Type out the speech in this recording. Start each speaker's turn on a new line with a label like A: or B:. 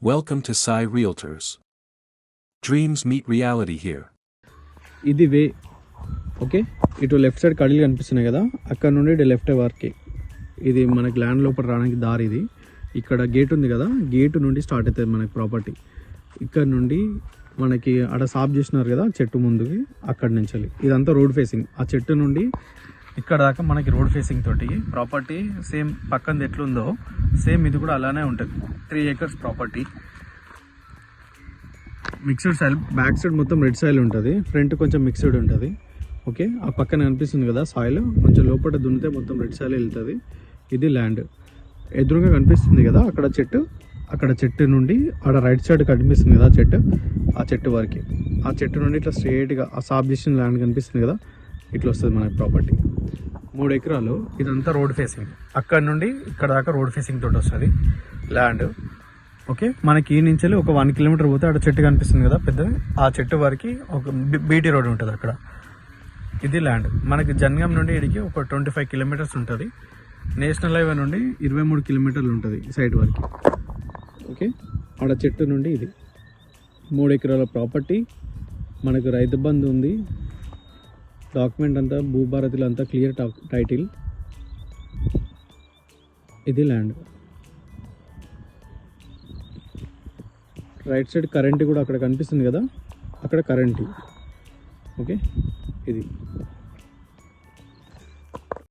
A: Welcome to Sai Realtors. Dreams meet reality here.
B: ఇది వే okay. ఇటు left side కడీలు కనిపిస్తున్నాయి కదా, అక్కడ నుండి ఇటు లెఫ్ట్ వరకే ఇది మనకి ల్యాండ్ లోపల రావడానికి దారి. ఇది ఇక్కడ గేట్ ఉంది కదా, గేట్ నుండి స్టార్ట్ అవుతుంది మనకి ప్రాపర్టీ. ఇక్కడ నుండి మనకి అక్కడ సాఫ్ చేసినారు కదా చెట్టు ముందుకి, అక్కడి నుంచి ఇదంతా రోడ్ ఫేసింగ్. ఆ చెట్టు నుండి ఇక్కడ దాకా మనకి రోడ్ ఫేసింగ్ తోటి ప్రాపర్టీ సేమ్ పక్కనది ఎట్లుందో సేమ్ ఇది కూడా అలానే ఉంటుంది. 3 acres property, mixed soil. Back side మొత్తం రెడ్ సాయిల్ ఉంటుంది, ఫ్రంట్ కొంచెం మిక్స్డ్ ఉంటుంది. ఓకే, ఆ పక్కన కనిపిస్తుంది కదా సాయిల్, కొంచెం లోపల దున్నితే మొత్తం రెడ్ సాయిల్ వెళ్తుంది. ఇది ల్యాండ్. ఎదురుగా కనిపిస్తుంది కదా అక్కడ చెట్టు, అక్కడ చెట్టు నుండి అక్కడ రైట్ సైడ్ కనిపిస్తుంది కదా చెట్టు, ఆ చెట్టు వరకు. ఆ చెట్టు నుండి ఇట్లా స్ట్రేట్గా ఆ సాఫ్ చేసిన ల్యాండ్ కనిపిస్తుంది కదా, ఇట్లా వస్తుంది మనకి ప్రాపర్టీ. 3 ఎకరాలు. ఇదంతా రోడ్ ఫేసింగ్. అక్కడ నుండి ఇక్కడ దాకా రోడ్ ఫేసింగ్ తోటి వస్తుంది ల్యాండ్. ఓకే, మనకి ఈ నుంచి ఒక 1 kilometer పోతే అక్కడ చెట్టు కనిపిస్తుంది కదా పెద్దది, ఆ చెట్టు వరకు ఒక బీటీ రోడ్ ఉంటుంది అక్కడ. ఇది ల్యాండ్. మనకి జనగాం నుండి ఇడికి ఒక 25 kilometers ఉంటుంది. నేషనల్ హైవే నుండి 23 kilometers ఉంటుంది సైడ్ వరకు. ఓకే, ఆడ చెట్టు నుండి ఇది 3 ఎకరాల ప్రాపర్టీ. మనకు రైతు బంధు ఉంది, డాక్యుమెంట్ అంతా భూభారతిలో అంతా క్లియర్ టైటిల్. ఇది ల్యాండ్. రైట్ సైడ్ కరెంట్ కూడా అక్కడ కనిపిస్తుంది కదా, అక్కడ కరెంట్. ఓకే, ఇది